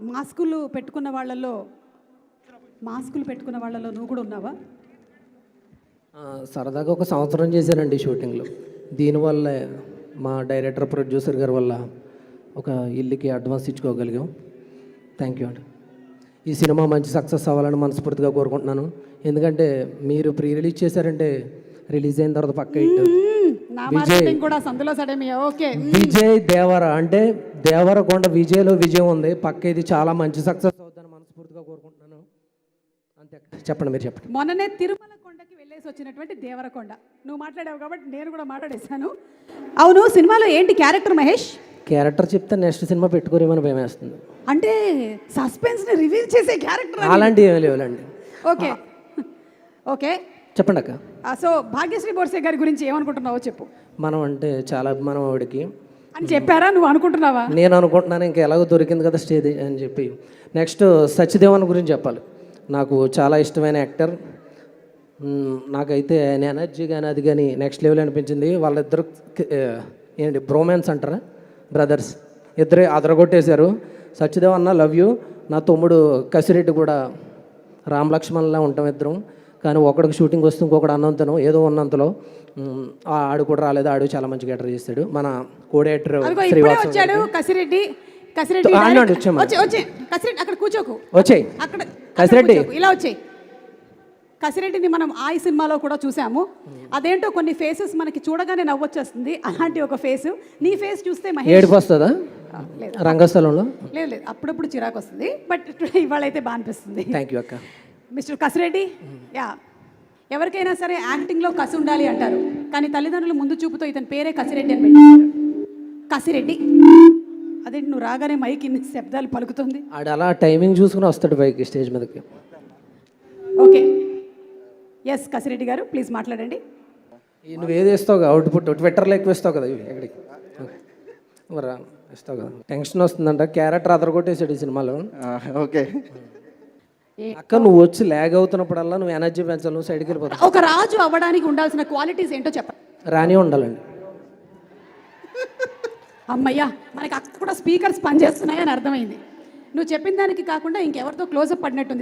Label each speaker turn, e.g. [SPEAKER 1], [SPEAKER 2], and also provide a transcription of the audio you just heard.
[SPEAKER 1] మాస్కులు పెట్టుకున్న వాళ్ళలో నువ్వు కూడా ఉన్నావా?
[SPEAKER 2] సరదాగా ఒక సంవత్సరం చేశానండి షూటింగ్లో. దీనివల్ల మా డైరెక్టర్ ప్రొడ్యూసర్ గారి వల్ల ఒక ఇల్లుకి అడ్వాన్స్ ఇచ్చుకోగలిగాం. థ్యాంక్ యూ అండి. ఈ సినిమా మంచి సక్సెస్ అవ్వాలని మనస్ఫూర్తిగా కోరుకుంటున్నాను. ఎందుకంటే మీరు ప్రీ రిలీజ్ చేశారంటే రిలీజ్ అయిన తర్వాత పక్క హిట్. విజయ్ దేవర అంటే దేవరకొండ విజయ్లో విజయం ఉంది. పక్క ఇది చాలా మంచి సక్సెస్ అవుతుందని మనస్ఫూర్తిగా కోరుకుంటున్నాను. అంతే. చెప్పండి, మీరు చెప్పండి.
[SPEAKER 1] మొన్ననే తిరుమల కొండకి వెళ్ళేసి వచ్చినటువంటి దేవరకొండ నువ్వు మాట్లాడావు కాబట్టి నేను కూడా మాట్లాడేశాను. అవును, సినిమాలో ఏంటి క్యారెక్టర్ మహేష్?
[SPEAKER 2] క్యారెక్టర్ చెప్తే నెక్స్ట్ సినిమా పెట్టుకోరేమని భయం వేస్తుంది.
[SPEAKER 1] అంటే సస్పెన్స్ ని రివీల్ చేసే క్యారెక్టర్
[SPEAKER 2] అలాంటివి ఏమీ లేవులండి.
[SPEAKER 1] ఓకే ఓకే
[SPEAKER 2] చెప్పండి అక్క.
[SPEAKER 1] సో భాగ్యశ్రీ బోర్సే గారి గురించి ఏమనుకుంటున్నావో చెప్పు.
[SPEAKER 2] మనం అంటే చాలా అభిమానం ఆవిడకి
[SPEAKER 1] అని చెప్పారా? నువ్వు అనుకుంటున్నావా?
[SPEAKER 2] నేను అనుకుంటున్నాను, ఇంకా ఎలాగో దొరికింది కదా స్టేజ్ అని చెప్పి. నెక్స్ట్ సత్యదేవన్ గురించి చెప్పాలి. నాకు చాలా ఇష్టమైన యాక్టర్. నాకైతే ఆయన ఎనర్జీ కానీ అది కానీ నెక్స్ట్ లెవెల్ అనిపించింది. వాళ్ళిద్దరు ఏంటి బ్రోమాన్స్ అంటారా, బ్రదర్స్, ఇద్దరే అదరగొట్టేశారు. సత్యదేవ్ అన్న లవ్ యూ. నా తమ్ముడు కసిరెడ్డి కూడా రామ్ లక్ష్మణ్లా ఉంటాం ఇద్దరం. కానీ ఒకడికి షూటింగ్ వస్తుంది, ఇంకొకటి అన్నంతను ఏదో ఉన్నంతలో. ఆడు కూడా రాలేదు, ఆడు చాలా మంచి గెటర్ చేస్తాడు. మన కోడేటర్
[SPEAKER 1] శ్రీవాస్తవ్ కసిరెడ్డి. అక్కడ కూర్చోకు,
[SPEAKER 2] వచ్చాయి
[SPEAKER 1] అక్కడ
[SPEAKER 2] కసిరెడ్డి
[SPEAKER 1] ఇలా వచ్చాయి. కసిరెడ్డిని మనం ఆ సినిమాలో కూడా చూసాము. అదేంటో కొన్ని ఫేసెస్ మనకి చూడగానే నవ్వొచ్చేస్తుంది. అలాంటి ఒక ఫేస్, నీ ఫేస్ చూస్తే
[SPEAKER 2] ఏడుపు వస్తుందా రంగస్థలంలో?
[SPEAKER 1] లేదు, అప్పుడప్పుడు చిరాకు వస్తుంది. బట్ ఇవాళ అయితే బాగా అనిపిస్తుంది.
[SPEAKER 2] థ్యాంక్ యూ అక్క.
[SPEAKER 1] మిస్టర్ కసిరెడ్డి, యా, ఎవరికైనా సరే యాక్టింగ్లో కసి ఉండాలి అంటారు. కానీ తల్లిదండ్రులు ముందు చూపుతో ఇతని పేరే కసిరెడ్డి అని పెట్టారు. కసిరెడ్డి అదేంటి నువ్వు రాగానే మైక్ ఇన్ని శబ్దాలు పలుకుతుంది?
[SPEAKER 2] ఆడు అలా టైమింగ్ చూసుకుని వస్తాడు పైకి స్టేజ్ మీదకి.
[SPEAKER 1] ఓకే, ఎస్ కసిరెడ్డి గారు ప్లీజ్ మాట్లాడండి.
[SPEAKER 2] నువ్వు ఏది ఇస్తావు అవుట్పుట్ ట్విట్టర్లో ఎక్కువ ఇస్తావు కదా, ఎక్కడికి మరి ఇస్తావు కదా. టెన్షన్ వస్తుందంట, క్యారెక్టర్ అదరగొట్టేసాడు ఈ సినిమాలో.
[SPEAKER 3] ఓకే
[SPEAKER 2] అక్క, నువ్వు వచ్చి ల్యాగ్ అవుతున్నప్పుడల్లా నువ్వు ఎనర్జీ పెంచాలి, నువ్వు సైడ్కి వెళ్ళిపోతావు.
[SPEAKER 1] ఒక రాజు అవ్వడానికి ఉండాల్సిన క్వాలిటీస్ ఏంటో చెప్పండి.
[SPEAKER 2] రాని ఉండాలండి.
[SPEAKER 1] అమ్మయ్యా, మనకి అక్కడ కూడా స్పీకర్స్ పనిచేస్తున్నాయని అర్థమైంది. నువ్వు చెప్పిన దానికి కాకుండా ఇంకెవరితో క్లోజప్ పడినట్టుంది.